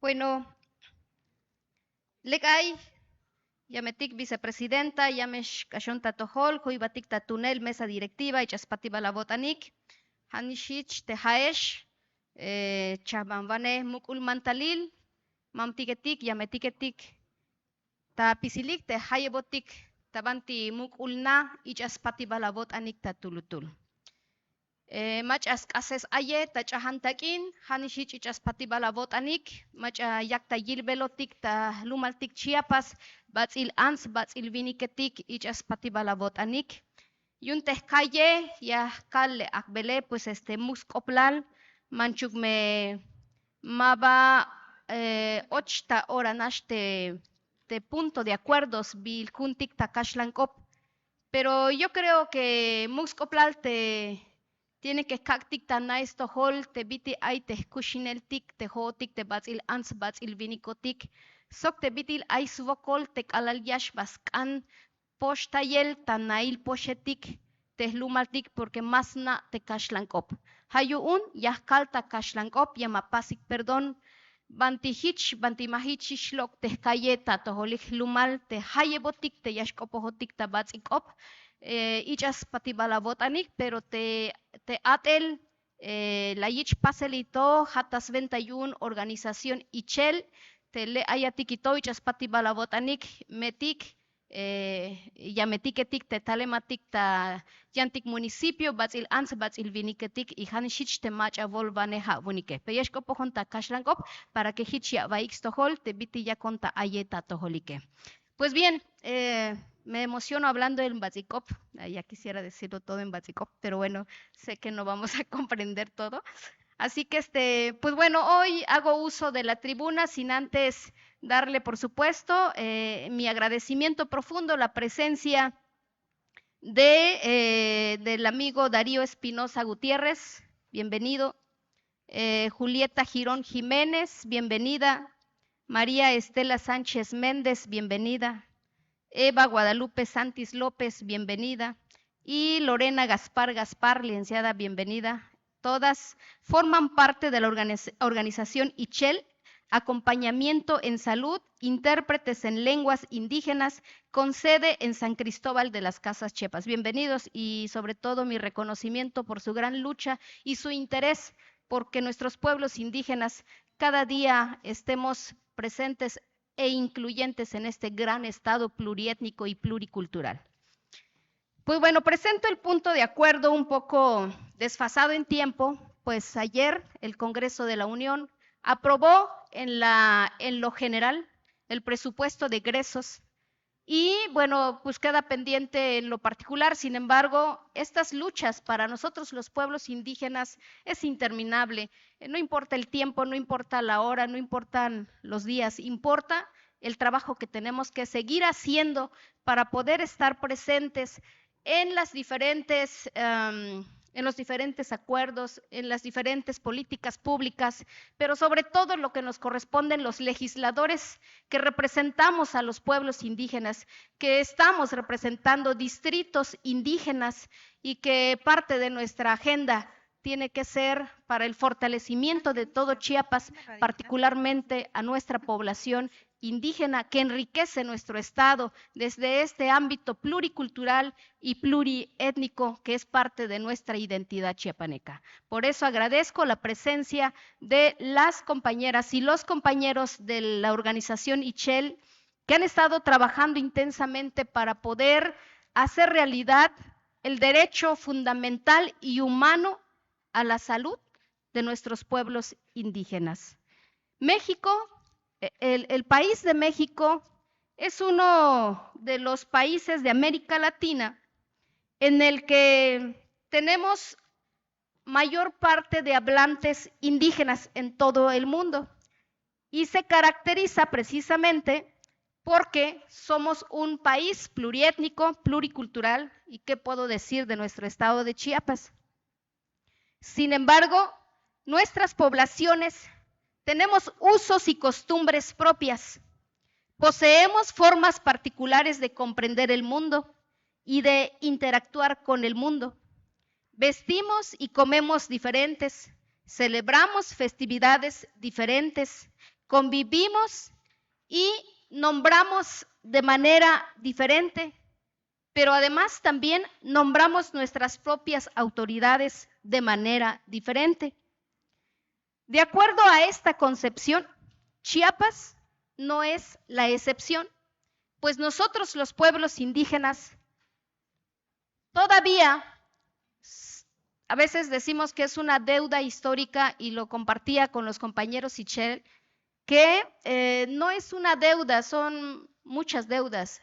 Bueno, Legay, Yametik vicepresidenta, Yamesh Kashonta Tohol, Huibatik Tatunel, mesa directiva, y Chaspatiba la botanik, Hanishich Tehaesh, Chabanvane Mukul Mantalil, Mamtiketik, Yametiketik, Tapisilik, Tehayebotik, Tabanti Mukulna, y Chaspatiba la botanik Tatulutul. Machas kases aye tachahan takin hanishich ichas patibala botanik macha yakta yilbelotik ta lumaltik Chiapas batzil ans batzil viniketik ichas patibala botanik yunteh calle ya kalle akbele pues muscoplal manchuk me maba 8 hora te punto de acuerdos bil juntik takashlankop, pero yo creo que muscoplal tiene que cactic tanais to hol te biti ay te kushinel tik te hotik te batzil ans batzil vinicotik sok te bitil ay svokol te kalal yash baskan poshtayel tanail poshetik te lumaltik porque masna te kashlankop hayun yahkal ta kashlankop yamapasik perdón bantimahich shlok te kayeta to holik lumal te hayebotik te yashkopohotik ta batzikop ichas patibala botanik, pero te atel la ich paselito hatas 21 organización ichel te le ayatikito ichas patibala botanik metik yametiketik te talematik ta yantik municipio batzil ans batzil viniketik y hanishich te macha volvaneja bunike peyeshko pojonta kashlankop para que hichia vaix tohol te biti ya conta ayeta toholike. Pues bien, me emociono hablando en Batzikop, ya quisiera decirlo todo en Batzikop, pero bueno, sé que no vamos a comprender todo. Así que, pues bueno, hoy hago uso de la tribuna sin antes darle, por supuesto, mi agradecimiento profundo, la presencia del amigo Darío Espinosa Gutiérrez, bienvenido. Julieta Girón Jiménez, bienvenida. María Estela Sánchez Méndez, bienvenida. Eva Guadalupe Santis López, bienvenida. Y Lorena Gaspar, licenciada, bienvenida. Todas forman parte de la organización ICHEL, Acompañamiento en Salud, Intérpretes en Lenguas Indígenas, con sede en San Cristóbal de las Casas Chiapas. Bienvenidos y sobre todo mi reconocimiento por su gran lucha y su interés porque nuestros pueblos indígenas cada día estemos presentes e incluyentes en este gran estado pluriétnico y pluricultural. Pues bueno, presento el punto de acuerdo un poco desfasado en tiempo, pues ayer el Congreso de la Unión aprobó en lo general el presupuesto de egresos y bueno, pues queda pendiente en lo particular. Sin embargo, estas luchas para nosotros los pueblos indígenas es interminable. No importa el tiempo, no importa la hora, no importan los días, importa el trabajo que tenemos que seguir haciendo para poder estar presentes en los diferentes acuerdos, en las diferentes políticas públicas, pero sobre todo lo que nos corresponden los legisladores que representamos a los pueblos indígenas, que estamos representando distritos indígenas y que parte de nuestra agenda tiene que ser para el fortalecimiento de todo Chiapas, particularmente a nuestra población indígena que enriquece nuestro estado desde este ámbito pluricultural y pluriétnico que es parte de nuestra identidad chiapaneca. Por eso agradezco la presencia de las compañeras y los compañeros de la organización ICHEL que han estado trabajando intensamente para poder hacer realidad el derecho fundamental y humano a la salud de nuestros pueblos indígenas. México, el país de México es uno de los países de América Latina en el que tenemos mayor parte de hablantes indígenas en todo el mundo y se caracteriza precisamente porque somos un país pluriétnico, pluricultural y ¿qué puedo decir de nuestro estado de Chiapas? Sin embargo, nuestras poblaciones tenemos usos y costumbres propias, poseemos formas particulares de comprender el mundo y de interactuar con el mundo. Vestimos y comemos diferentes, celebramos festividades diferentes, convivimos y nombramos de manera diferente, pero además también nombramos nuestras propias autoridades de manera diferente. De acuerdo a esta concepción, Chiapas no es la excepción, pues nosotros los pueblos indígenas todavía, a veces decimos que es una deuda histórica y lo compartía con los compañeros Sichel, que no es una deuda, son muchas deudas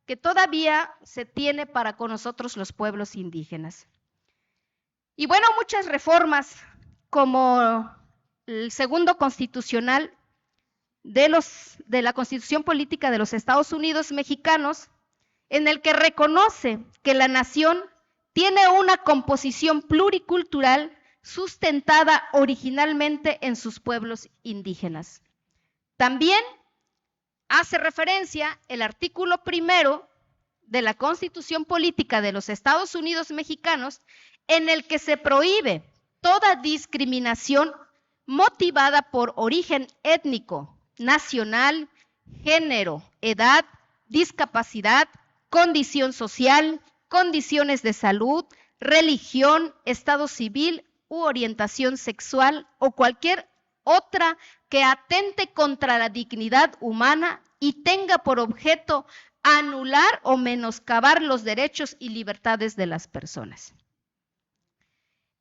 que todavía se tiene para con nosotros los pueblos indígenas. Y bueno, muchas reformas como el segundo constitucional de la Constitución Política de los Estados Unidos Mexicanos, en el que reconoce que la nación tiene una composición pluricultural sustentada originalmente en sus pueblos indígenas. También hace referencia el artículo 1 de la Constitución Política de los Estados Unidos Mexicanos, en el que se prohíbe toda discriminación motivada por origen étnico, nacional, género, edad, discapacidad, condición social, condiciones de salud, religión, estado civil u orientación sexual o cualquier otra que atente contra la dignidad humana y tenga por objeto anular o menoscabar los derechos y libertades de las personas.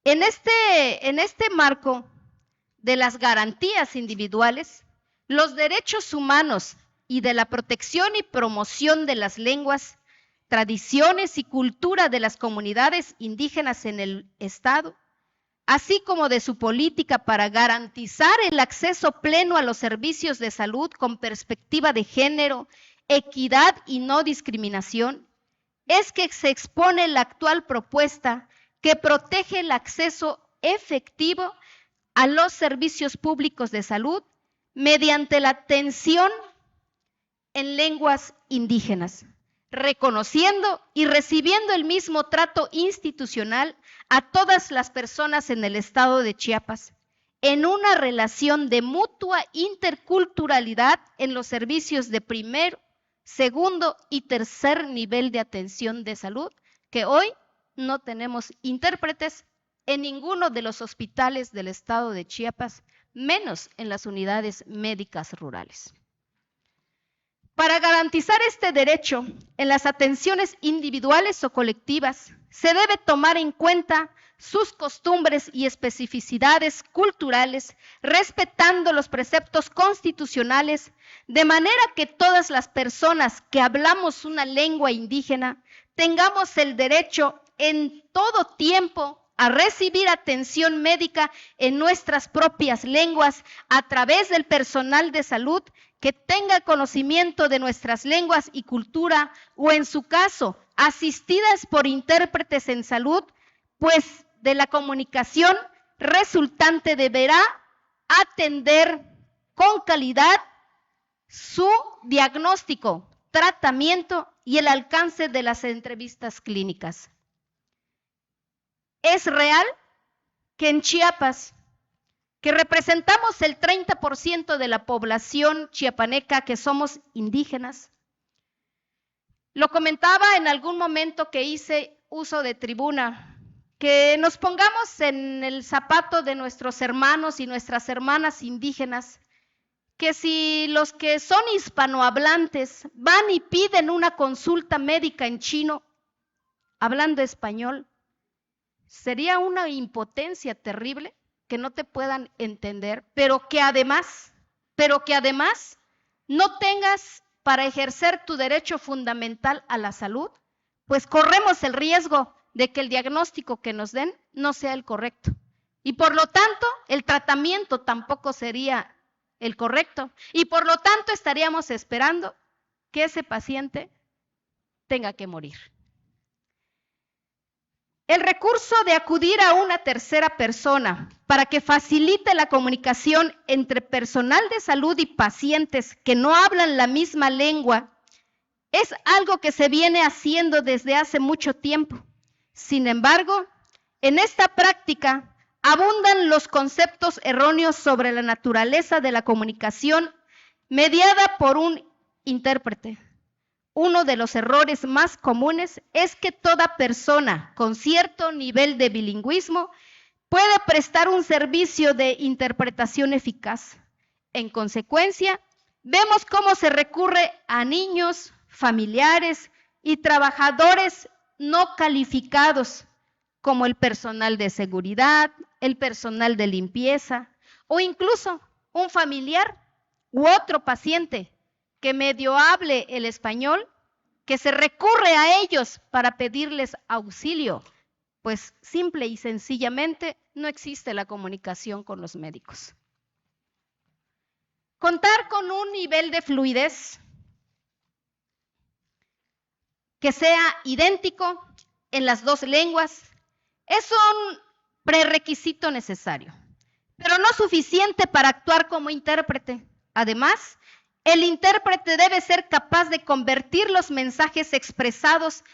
En este marco de las garantías individuales, los derechos humanos y de la protección y promoción de las lenguas, tradiciones y cultura de las comunidades indígenas en el Estado, así como de su política para garantizar el acceso pleno a los servicios de salud con perspectiva de género, equidad y no discriminación, es que se expone la actual propuesta que protege el acceso efectivo a los servicios públicos de salud mediante la atención en lenguas indígenas, reconociendo y recibiendo el mismo trato institucional a todas las personas en el estado de Chiapas, en una relación de mutua interculturalidad en los servicios de primer, segundo y tercer nivel de atención de salud, que hoy no tenemos intérpretes en ninguno de los hospitales del estado de Chiapas, menos en las unidades médicas rurales. Para garantizar este derecho en las atenciones individuales o colectivas, se debe tomar en cuenta sus costumbres y especificidades culturales, respetando los preceptos constitucionales, de manera que todas las personas que hablamos una lengua indígena tengamos el derecho en todo tiempo a recibir atención médica en nuestras propias lenguas a través del personal de salud que tenga conocimiento de nuestras lenguas y cultura, o en su caso, asistidas por intérpretes en salud, pues de la comunicación resultante deberá atender con calidad su diagnóstico, tratamiento y el alcance de las entrevistas clínicas. Es real que en Chiapas, que representamos el 30% de la población chiapaneca que somos indígenas, lo comentaba en algún momento que hice uso de tribuna, que nos pongamos en el zapato de nuestros hermanos y nuestras hermanas indígenas, que si los que son hispanohablantes van y piden una consulta médica en chino, hablando español, sería una impotencia terrible que no te puedan entender, pero que además no tengas para ejercer tu derecho fundamental a la salud, pues corremos el riesgo de que el diagnóstico que nos den no sea el correcto. Y por lo tanto, el tratamiento tampoco sería el correcto. Y por lo tanto, estaríamos esperando que ese paciente tenga que morir. El recurso de acudir a una tercera persona para que facilite la comunicación entre personal de salud y pacientes que no hablan la misma lengua es algo que se viene haciendo desde hace mucho tiempo. Sin embargo, en esta práctica abundan los conceptos erróneos sobre la naturaleza de la comunicación mediada por un intérprete. Uno de los errores más comunes es que toda persona con cierto nivel de bilingüismo puede prestar un servicio de interpretación eficaz. En consecuencia, vemos cómo se recurre a niños, familiares y trabajadores no calificados, como el personal de seguridad, el personal de limpieza o incluso un familiar u otro paciente que medio hable el español, que se recurre a ellos para pedirles auxilio, pues simple y sencillamente no existe la comunicación con los médicos. Contar con un nivel de fluidez que sea idéntico en las dos lenguas es un prerequisito necesario, pero no suficiente para actuar como intérprete. Además, el intérprete debe ser capaz de convertir los mensajes expresados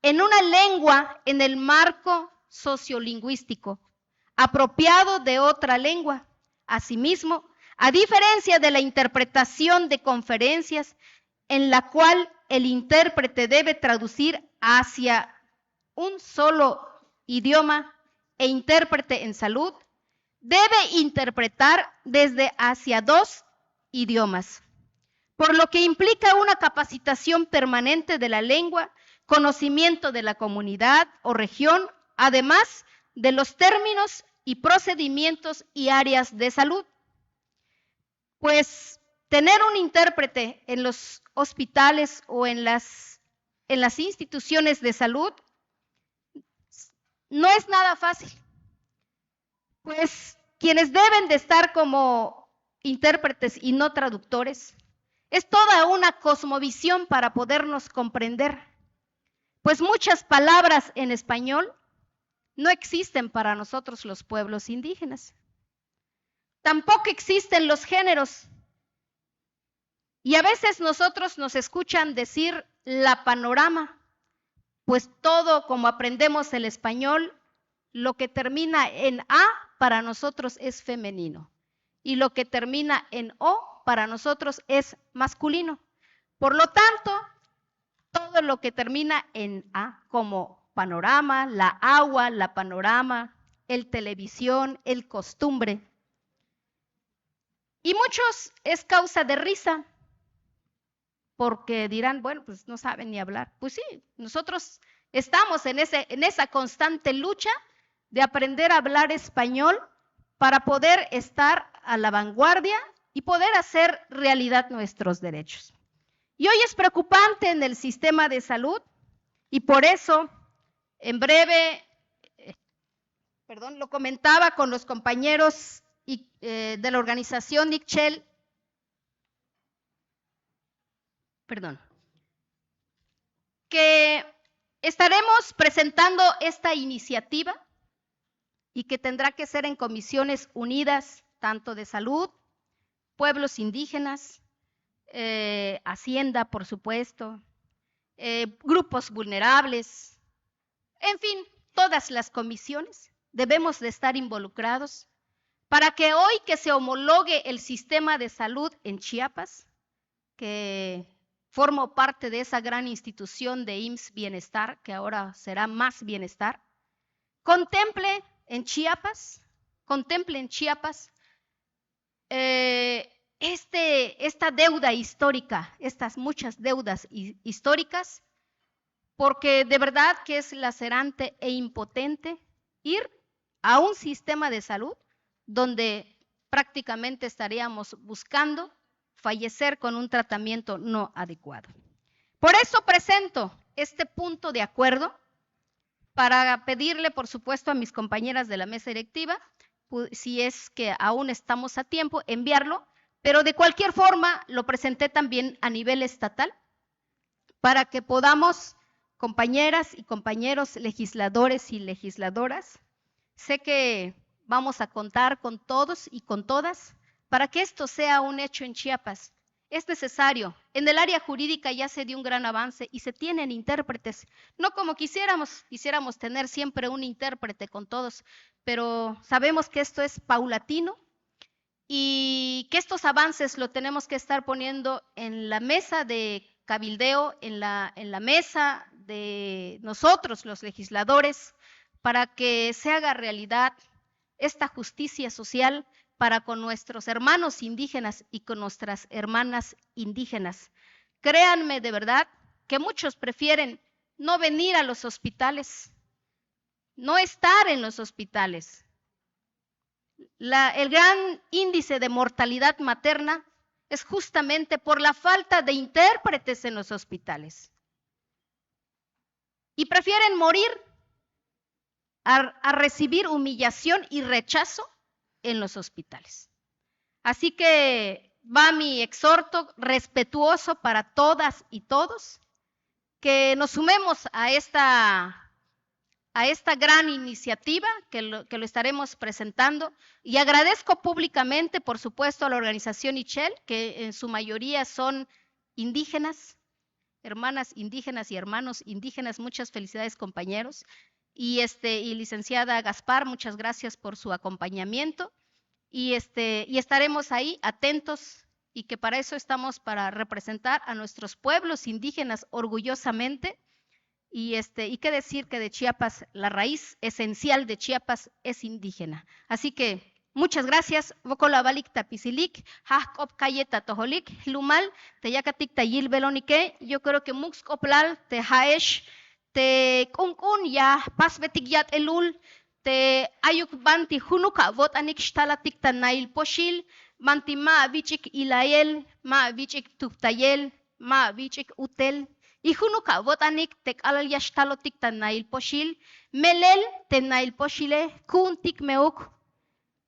en una lengua en el marco sociolingüístico, apropiado de otra lengua. Asimismo, a diferencia de la interpretación de conferencias, en la cual el intérprete debe traducir hacia un solo idioma e intérprete en salud, debe interpretar desde hacia dos idiomas, por lo que implica una capacitación permanente de la lengua, conocimiento de la comunidad o región, además de los términos y procedimientos y áreas de salud. Pues tener un intérprete en los hospitales o en las instituciones de salud no es nada fácil, pues quienes deben de estar como intérpretes y no traductores, es toda una cosmovisión para podernos comprender, pues muchas palabras en español no existen para nosotros los pueblos indígenas. Tampoco existen los géneros. Y a veces nosotros nos escuchan decir la panorama, pues todo como aprendemos el español, lo que termina en A para nosotros es femenino y lo que termina en O para nosotros es masculino. Por lo tanto, todo lo que termina en A, como panorama, la agua, la panorama, el televisión, el costumbre. Y muchos es causa de risa, porque dirán, bueno, pues no saben ni hablar. Pues sí, nosotros estamos en esa constante lucha de aprender a hablar español para poder estar a la vanguardia y poder hacer realidad nuestros derechos. Y hoy es preocupante en el sistema de salud y por eso, en breve, lo comentaba con los compañeros de la organización ICCHEL, que estaremos presentando esta iniciativa y que tendrá que ser en comisiones unidas, tanto de salud, pueblos indígenas, Hacienda, por supuesto, grupos vulnerables, en fin, todas las comisiones debemos de estar involucrados para que hoy que se homologue el sistema de salud en Chiapas, que formo parte de esa gran institución de IMSS Bienestar, que ahora será Más Bienestar, contemple en Chiapas esta deuda histórica, estas muchas deudas históricas, porque de verdad que es lacerante e impotente ir a un sistema de salud donde prácticamente estaríamos buscando fallecer con un tratamiento no adecuado. Por eso presento este punto de acuerdo para pedirle, por supuesto, a mis compañeras de la mesa directiva, si es que aún estamos a tiempo, enviarlo, pero de cualquier forma lo presenté también a nivel estatal para que podamos, compañeras y compañeros legisladores y legisladoras, sé que vamos a contar con todos y con todas para que esto sea un hecho en Chiapas es necesario. En el área jurídica ya se dio un gran avance y se tienen intérpretes, no como quisiéramos tener siempre un intérprete con todos, pero sabemos que esto es paulatino y que estos avances lo tenemos que estar poniendo en la mesa de cabildeo, en la mesa de nosotros, los legisladores, para que se haga realidad esta justicia social para con nuestros hermanos indígenas y con nuestras hermanas indígenas. Créanme de verdad que muchos prefieren no venir a los hospitales, no estar en los hospitales. El gran índice de mortalidad materna es justamente por la falta de intérpretes en los hospitales. Y prefieren morir a recibir humillación y rechazo en los hospitales. Así que va mi exhorto respetuoso para todas y todos, que nos sumemos a esta gran iniciativa que lo estaremos presentando, y agradezco públicamente, por supuesto, a la organización Ichel, que en su mayoría son indígenas, hermanas indígenas y hermanos indígenas. Muchas felicidades, compañeros. Y licenciada Gaspar, muchas gracias por su acompañamiento. Y estaremos ahí atentos, y que para eso estamos, para representar a nuestros pueblos indígenas orgullosamente. Y qué decir que de Chiapas, la raíz esencial de Chiapas es indígena. Así que muchas gracias. Vokola balik tapisilik, hajkop kayeta toholik, lumal, te yakatik tayil belonike. Yo creo que mux koplal, te haesh, te kunkun ya pasbetik yat elul, te ayuk banti hunuka vot anik shtalatik ta nail poshil, manti ma vichik ilayel, ma vichik tuftayel, ma vichik utel. Y hunuka botanik tek alal yashtalotik ta nail poshil, melel te nail poshile, kuntik meuk,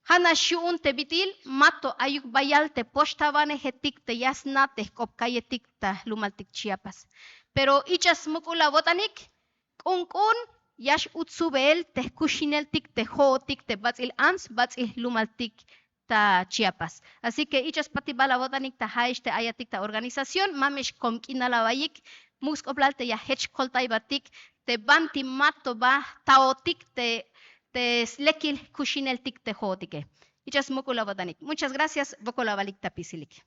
hana shuun te bitil, mato ayuk bayal te postavane hetik te yasna te kopkayetik ta lumaltik Chiapas. Pero ichas mukula botanik, kunkun yash utsubel te kushineltik te hootik te batzil ans, batzil lumaltik ta Chiapas. Así que ichas patibala botanik ta haish te ayatik ta organización, mamesh komkinala bayik, muskoplal te ya hech koltai batik, te banti mato ba taotik te slekil kushineltik te hootike. Ichas mukula botanik. Muchas gracias, vokola balik tapisilik.